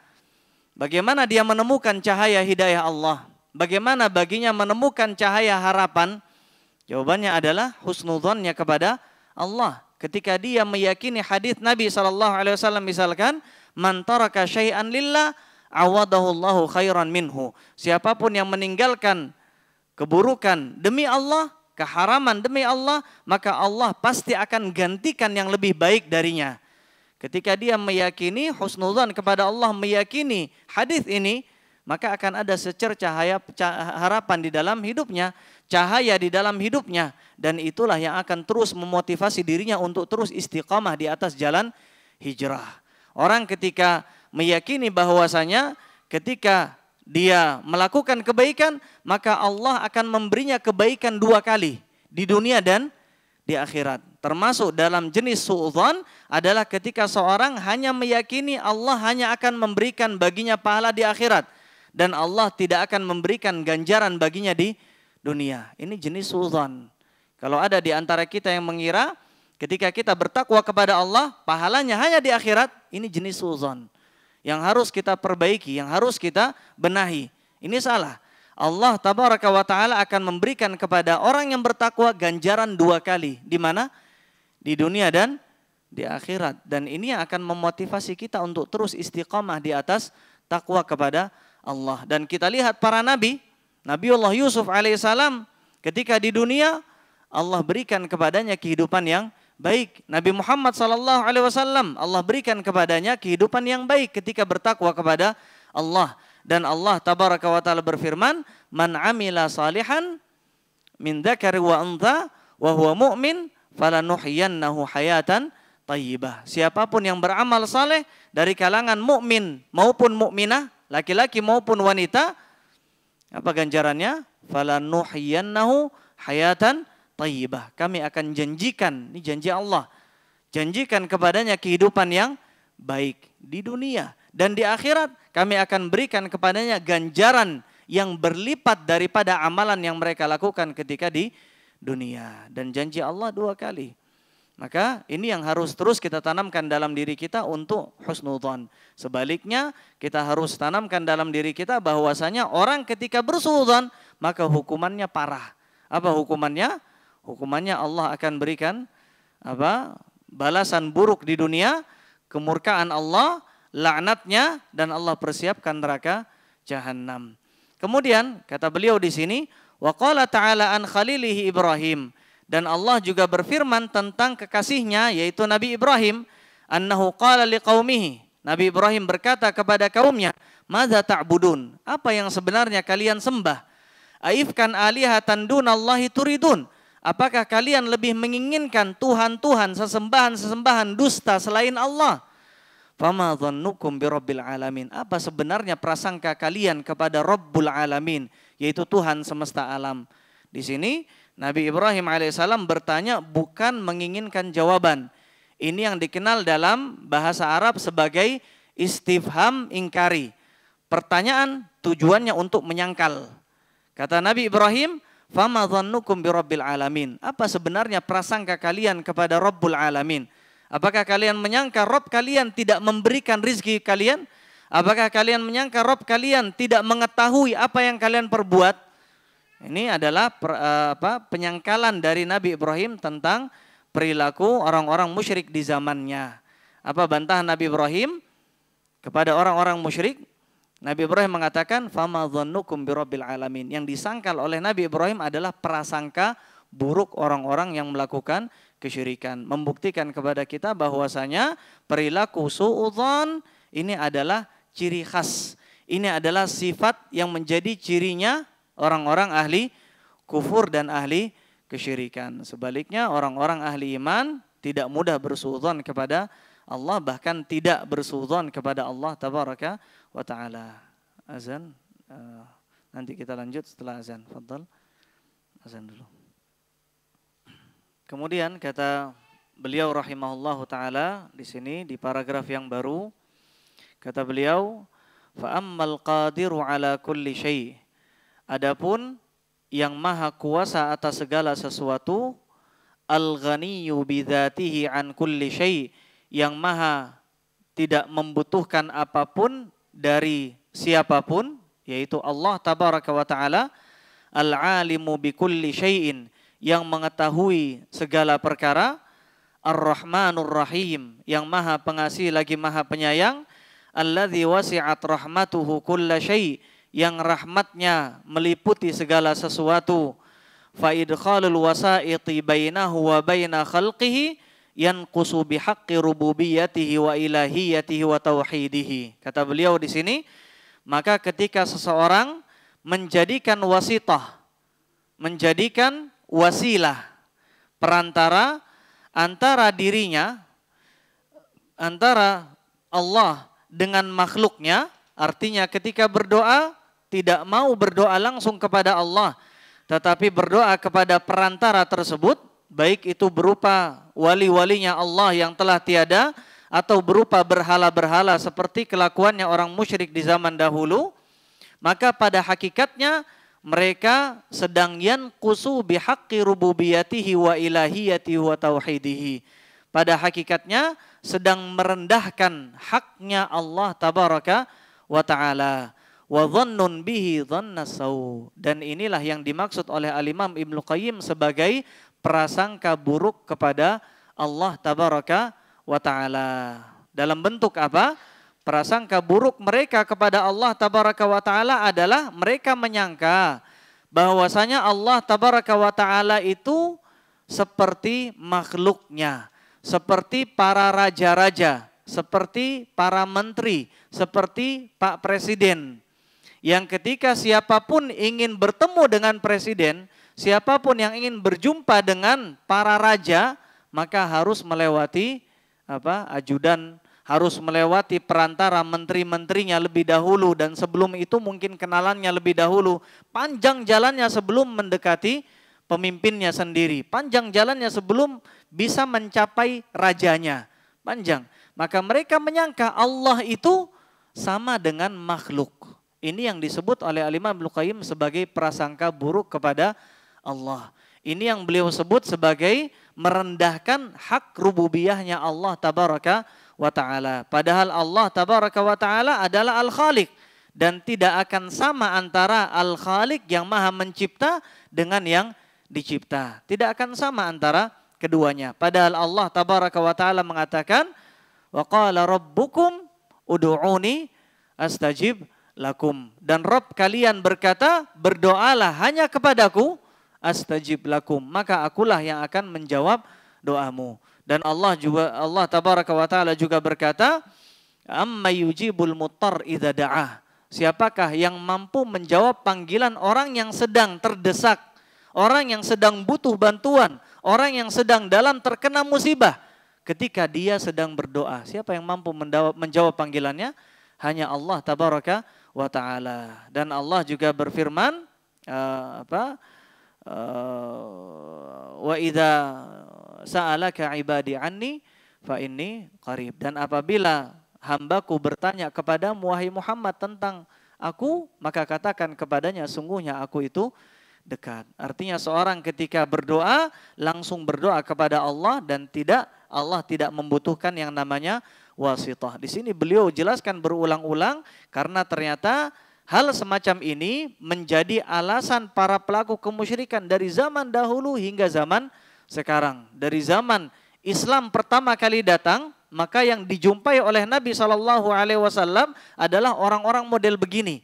Bagaimana dia menemukan cahaya hidayah Allah? Bagaimana baginya menemukan cahaya harapan? Jawabannya adalah husnudzonnya kepada Allah. Ketika dia meyakini hadis Nabi SAW, misalkan, man taraka syai'an lillah awadahullahu khairan minhu. Siapapun yang meninggalkan keburukan demi Allah, keharaman demi Allah, maka Allah pasti akan gantikan yang lebih baik darinya. Ketika dia meyakini husnudzon kepada Allah, meyakini hadis ini, maka akan ada secercah harapan di dalam hidupnya, cahaya di dalam hidupnya, dan itulah yang akan terus memotivasi dirinya untuk terus istiqamah di atas jalan hijrah. Orang ketika meyakini bahwasanya ketika dia melakukan kebaikan, maka Allah akan memberinya kebaikan 2 kali, di dunia dan di akhirat. Termasuk dalam jenis suudzon adalah ketika seorang hanya meyakini Allah hanya akan memberikan baginya pahala di akhirat, dan Allah tidak akan memberikan ganjaran baginya di dunia. Ini jenis suudzon. Kalau ada di antara kita yang mengira ketika kita bertakwa kepada Allah, pahalanya hanya di akhirat, ini jenis suudzon yang harus kita perbaiki, yang harus kita benahi. Ini salah. Allah tabaraka wa ta'ala akan memberikan kepada orang yang bertakwa ganjaran 2 kali. Di mana? Di dunia dan di akhirat. Dan ini akan memotivasi kita untuk terus istiqamah di atas takwa kepada Allah. Dan kita lihat para nabi, Nabiullah Yusuf alaihissalam, ketika di dunia Allah berikan kepadanya kehidupan yang baik. Nabi Muhammad SAW, Allah berikan kepadanya kehidupan yang baik ketika bertakwa kepada Allah. Dan Allah tabaraka wa ta'ala berfirman, man amila salihan min dzakari wa untha wa huwa mu'min falanuhyiyannahu hayatan thayyibah. Siapapun yang beramal saleh dari kalangan mukmin maupun mukminah, laki-laki maupun wanita, apa ganjarannya? Falanuhyiyannahu hayatan thayyibah. Kami akan janjikan, ini janji Allah, janjikan kepadanya kehidupan yang baik di dunia dan di akhirat. Kami akan berikan kepadanya ganjaran yang berlipat daripada amalan yang mereka lakukan ketika di dunia. Dan janji Allah 2 kali. Maka ini yang harus terus kita tanamkan dalam diri kita untuk husnudzon. Sebaliknya kita harus tanamkan dalam diri kita bahwasanya orang ketika bersuudzon maka hukumannya parah. Apa hukumannya? Hukumannya Allah akan berikan balasan buruk di dunia, kemurkaan Allah, laknatnya, dan Allah persiapkan neraka jahanam. Kemudian kata beliau di sini, wa qala ta'ala an khalilihi Ibrahim. Dan Allah juga berfirman tentang kekasihnya yaitu Nabi Ibrahim, annahu qala liqaumihi. Nabi Ibrahim berkata kepada kaumnya, madza ta'budun? Apa yang sebenarnya kalian sembah? Aifkan alihatan dunallahi turidun? Apakah kalian lebih menginginkan Tuhan-Tuhan, sesembahan-sesembahan dusta selain Allah? Fama dhannukum birabbil alamin? Apa sebenarnya prasangka kalian kepada Rabbul Alamin, yaitu Tuhan semesta alam? Di sini Nabi Ibrahim alaihissalam bertanya bukan menginginkan jawaban. Ini yang dikenal dalam bahasa Arab sebagai istifham ingkari. Pertanyaan tujuannya untuk menyangkal. Kata Nabi Ibrahim, fama dhannukum birabbil alamin? Apa sebenarnya prasangka kalian kepada Rabbul Alamin? Apakah kalian menyangka Rabb kalian tidak memberikan rizki kalian? Apakah kalian menyangka Rabb kalian tidak mengetahui apa yang kalian perbuat? Ini adalah penyangkalan dari Nabi Ibrahim tentang perilaku orang-orang musyrik di zamannya. Apa bantahan Nabi Ibrahim kepada orang-orang musyrik? Nabi Ibrahim mengatakan, fama dhannukum birabbil alamin. Yang disangkal oleh Nabi Ibrahim adalah prasangka buruk orang-orang yang melakukan kesyirikan. Membuktikan kepada kita bahwasanya perilaku suudzon ini adalah ciri khas. Ini adalah sifat yang menjadi cirinya orang-orang ahli kufur dan ahli kesyirikan. Sebaliknya orang-orang ahli iman tidak mudah bersuudzon kepada Allah, bahkan tidak bersuudzon kepada Allah tabaraka wa ta'ala. Azan, nanti kita lanjut setelah azan. Fadhal, azan dulu. Kemudian kata beliau rahimahullahu ta'ala di sini di paragraf yang baru, kata beliau, fa ammal qadiru ala kulli syai'. Adapun yang maha kuasa atas segala sesuatu, al-ghaniyyu bidzatihi an kulli syai', yang maha tidak membutuhkan apapun dari siapapun, yaitu Allah tabaraka wa ta'ala, al-alimu bi kulli syai'in, yang mengetahui segala perkara, ar-rahmanur rahim, yang maha pengasih lagi maha penyayang, alladzi wasi'at rahmatuhu kulla syai', yang rahmatnya meliputi segala sesuatu, fa idkhalul wasaiti bainahu wa baina khalqihi yanqusu bihaqqi rububiyyatihi wa ilahiyatihi wa tauhidihi. Kata beliau di sini, maka ketika seseorang menjadikan wasitah, menjadikan wasilah, perantara antara dirinya, antara Allah dengan makhluknya, artinya ketika berdoa tidak mau berdoa langsung kepada Allah, tetapi berdoa kepada perantara tersebut, baik itu berupa wali-walinya Allah yang telah tiada atau berupa berhala-berhala seperti kelakuannya orang musyrik di zaman dahulu, maka pada hakikatnya mereka sedang yanqusu bihaqqi rububiyatihi wa ilahiyatihi wa tauhidihi. Pada hakikatnya sedang merendahkan haknya Allah tabaraka wa ta'ala. Wa dhannun bihi dhanna sau. Dan inilah yang dimaksud oleh Al-Imam Ibnu Qayyim sebagai prasangka buruk kepada Allah tabaraka wa ta'ala. Dalam bentuk apa? Prasangka buruk mereka kepada Allah tabaraka wa ta'ala adalah mereka menyangka bahwasanya Allah tabaraka wa ta'ala itu seperti makhluknya, seperti para raja-raja, seperti para menteri, seperti Pak Presiden. Yang ketika siapapun ingin bertemu dengan presiden, siapapun yang ingin berjumpa dengan para raja, maka harus melewati ajudan, harus melewati perantara menteri-menterinya lebih dahulu, dan sebelum itu mungkin kenalannya lebih dahulu. Panjang jalannya sebelum mendekati pemimpinnya sendiri, panjang jalannya sebelum bisa mencapai rajanya, panjang. Maka mereka menyangka Allah itu sama dengan makhluk. Ini yang disebut oleh Al-Imam Ibnu Qayyim sebagai prasangka buruk kepada Allah. Ini yang beliau sebut sebagai merendahkan hak rububiyahnya Allah tabaraka wa ta'ala. Padahal Allah tabaraka wa ta'ala adalah Al-Khaliq. Dan tidak akan sama antara Al-Khaliq yang maha mencipta dengan yang dicipta. Tidak akan sama antara keduanya. Padahal Allah tabaraka wa ta'ala mengatakan, wa qala rabbukum ud'uni astajib lakum. Dan Rabb kalian berkata, berdoalah hanya kepadaku, astajib lakum, maka akulah yang akan menjawab doamu. Dan Allah tabaraka wa ta'ala juga berkata, amma yujibul muttar idza da'ah. Siapakah yang mampu menjawab panggilan orang yang sedang terdesak, orang yang sedang butuh bantuan, orang yang sedang dalam terkena musibah ketika dia sedang berdoa. Siapa yang mampu menjawab panggilannya? Hanya Allah tabaraka wa ta'ala. Dan Allah juga berfirman, wa idza sa'alaka ibadi anni fa inni qarib. Dan apabila hambaku bertanya kepadamu wahai Muhammad tentang aku, maka katakan kepadanya sungguhnya aku itu dekat. Artinya seorang ketika berdoa langsung berdoa kepada Allah dan Allah tidak membutuhkan yang namanya wasithah. Di sini beliau jelaskan berulang-ulang karena ternyata hal semacam ini menjadi alasan para pelaku kemusyrikan dari zaman dahulu hingga zaman sekarang. Dari zaman Islam pertama kali datang, maka yang dijumpai oleh Nabi SAW adalah orang-orang model begini.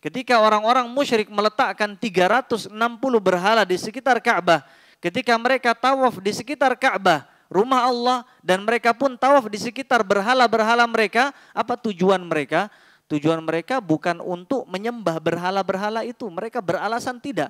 Ketika orang-orang musyrik meletakkan 360 berhala di sekitar Ka'bah, ketika mereka tawaf di sekitar Ka'bah, rumah Allah, dan mereka pun tawaf di sekitar berhala-berhala mereka, apa tujuan mereka? Tujuan mereka bukan untuk menyembah berhala-berhala itu. Mereka beralasan tidak.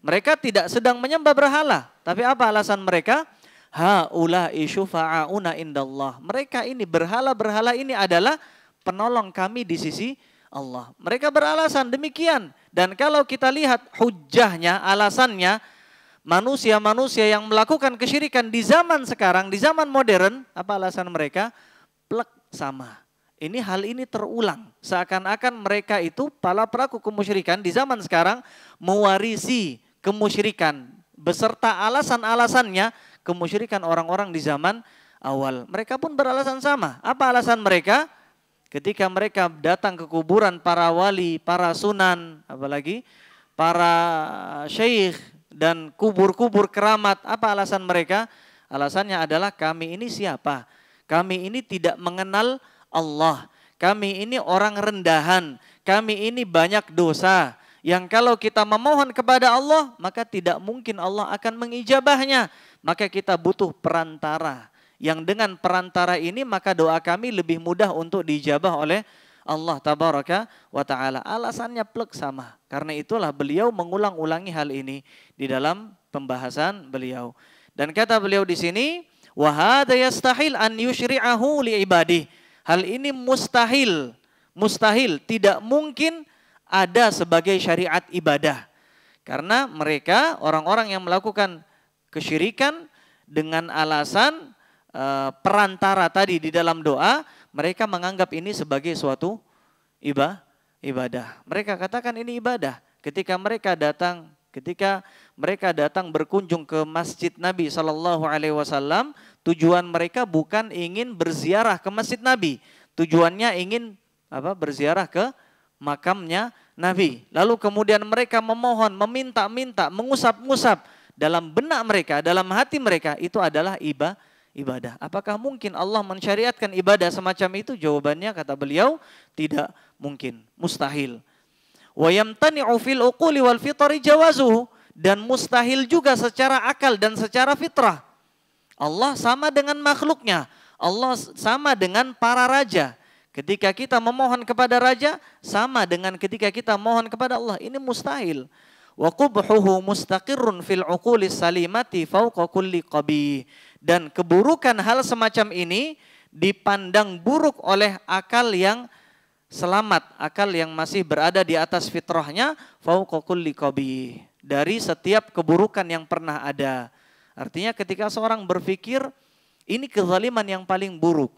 Mereka tidak sedang menyembah berhala. Tapi apa alasan mereka? Haula'i syufa'auna indallah. Mereka ini, berhala-berhala ini adalah penolong kami di sisi Allah. Mereka beralasan demikian. Dan kalau kita lihat hujahnya, alasannya, manusia-manusia yang melakukan kesyirikan di zaman sekarang, di zaman modern, apa alasan mereka? Plek sama. Hal ini terulang. Seakan-akan mereka itu, para pelaku kemusyrikan di zaman sekarang, mewarisi kemusyrikan beserta alasan-alasannya kemusyrikan orang-orang di zaman awal. Mereka pun beralasan sama. Apa alasan mereka? Ketika mereka datang ke kuburan para wali, para sunan, apalagi para syekh dan kubur-kubur keramat, apa alasan mereka? Alasannya adalah kami ini siapa? Kami ini tidak mengenal Allah. Kami ini orang rendahan. Kami ini banyak dosa. Yang kalau kita memohon kepada Allah, maka tidak mungkin Allah akan mengijabahnya. Maka kita butuh perantara. Yang dengan perantara ini maka doa kami lebih mudah untuk diijabah oleh Allah tabaraka wa ta'ala. Alasannya plek sama. Karena itulah beliau mengulang-ulangi hal ini di dalam pembahasan beliau. Dan kata beliau di sini, wa hadza yastahil an yusyri'ahu li ibadihi. Hal ini mustahil, tidak mungkin ada sebagai syariat ibadah. Karena mereka, orang-orang yang melakukan kesyirikan dengan alasan perantara tadi di dalam doa, mereka menganggap ini sebagai suatu ibadah. Mereka katakan ini ibadah. Ketika mereka datang berkunjung ke Masjid Nabi SAW, tujuan mereka bukan ingin berziarah ke Masjid Nabi. Tujuannya ingin berziarah ke makamnya Nabi. Lalu kemudian mereka memohon, meminta-minta, mengusap-ngusap. Dalam benak mereka, dalam hati mereka, itu adalah ibadah. Apakah mungkin Allah mensyariatkan ibadah semacam itu? Jawabannya kata beliau, tidak mungkin, mustahil. Wa yamtani'u fil uquli wal fitri jawazuhu, dan mustahil juga secara akal dan secara fitrah. Allah sama dengan makhluknya. Allah sama dengan para raja. Ketika kita memohon kepada raja, sama dengan ketika kita mohon kepada Allah. Ini mustahil. Wa qubhuhu mustaqirrun fil uqulis salimati fawqa kulli qabih. Dan keburukan hal semacam ini dipandang buruk oleh akal yang selamat, akal yang masih berada di atas fitrahnya, fauqa kulli qabih, dari setiap keburukan yang pernah ada. Artinya ketika seorang berpikir ini kezaliman yang paling buruk,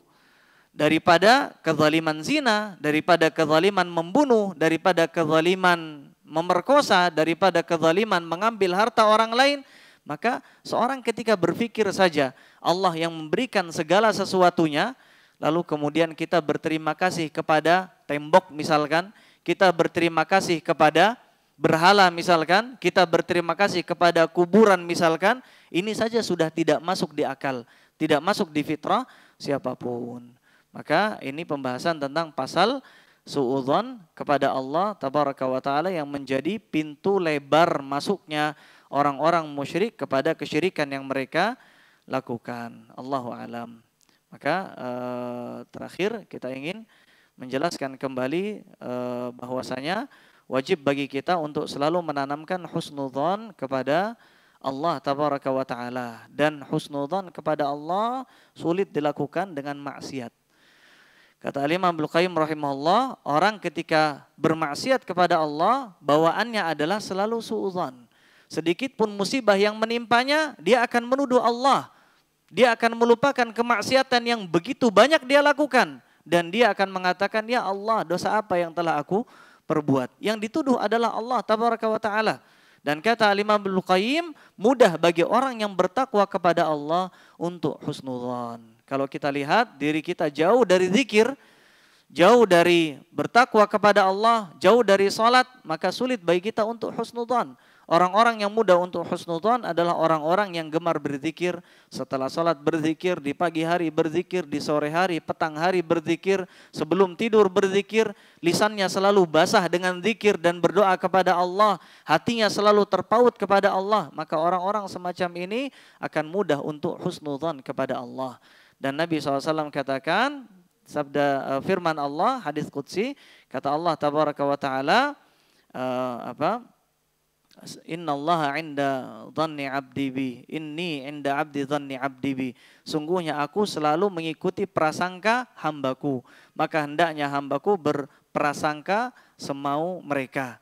daripada kezaliman zina, daripada kezaliman membunuh, daripada kezaliman memerkosa, daripada kezaliman mengambil harta orang lain, Maka seorang ketika berpikir saja Allah yang memberikan segala sesuatunya, lalu kemudian kita berterima kasih kepada tembok misalkan, kita berterima kasih kepada berhala misalkan, kita berterima kasih kepada kuburan misalkan, ini saja sudah tidak masuk di akal, tidak masuk di fitrah siapapun. Maka ini pembahasan tentang pasal suudzon kepada Allah tabaraka wa taala yang menjadi pintu lebar masuknya orang-orang musyrik kepada kesyirikan yang mereka lakukan. Allahu alam. Maka terakhir kita ingin menjelaskan kembali bahwasanya wajib bagi kita untuk selalu menanamkan husnudzon kepada Allah tabaraka wa taala, dan husnudzon kepada Allah sulit dilakukan dengan maksiat. Kata Imam Ibnu Qayyim rahimahullah, orang ketika bermaksiat kepada Allah bawaannya adalah selalu suudzon. Sedikit pun musibah yang menimpanya, dia akan menuduh Allah. Dia akan melupakan kemaksiatan yang begitu banyak dia lakukan, dan dia akan mengatakan, ya Allah, dosa apa yang telah aku perbuat? Yang dituduh adalah Allah tabaraka wa taala. Dan kata Imam Ibnu Qayyim, mudah bagi orang yang bertakwa kepada Allah untuk husnudzon. Kalau kita lihat diri kita jauh dari zikir, jauh dari bertakwa kepada Allah, jauh dari salat, maka sulit bagi kita untuk husnudzon. Orang-orang yang mudah untuk husnudzon adalah orang-orang yang gemar berzikir, setelah salat berzikir, di pagi hari berzikir, di sore hari, petang hari berzikir, sebelum tidur berzikir, lisannya selalu basah dengan zikir dan berdoa kepada Allah, hatinya selalu terpaut kepada Allah, maka orang-orang semacam ini akan mudah untuk husnudzon kepada Allah. Dan Nabi SAW katakan, sabda firman Allah, hadis qudsi, kata Allah tabaraka wa taala, Innallaha 'inda dhanni 'abdi bi, inni 'inda 'abdi dhanni 'abdi bi. Sungguhnya aku selalu mengikuti prasangka hambaku, maka hendaknya hambaku berprasangka semau mereka.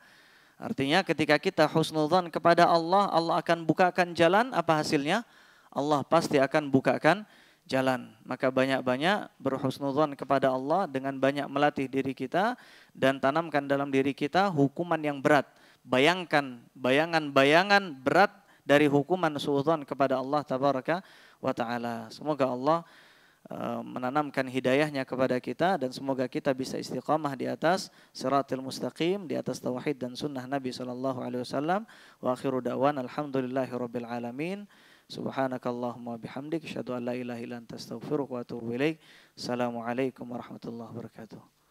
Artinya ketika kita husnudzan kepada Allah, Allah akan bukakan jalan, apa hasilnya? Allah pasti akan bukakan jalan. Maka banyak-banyak berhusnudzan kepada Allah dengan banyak melatih diri kita dan tanamkan dalam diri kita hukuman yang berat. Bayangkan bayangan-bayangan berat dari hukuman suudzon kepada Allah tabaraka wa taala. Semoga Allah menanamkan hidayahnya kepada kita dan semoga kita bisa istiqamah di atas siratal mustaqim, di atas tauhid dan sunnah Nabi sallallahu alaihi wasallam. Wa akhiru da'wan alhamdulillahirabbil alamin. Subhanakallahumma bihamdik asyhadu an la ilaha illa anta astaghfiruka wa atubu ilaik. Assalamualaikum warahmatullahi wabarakatuh.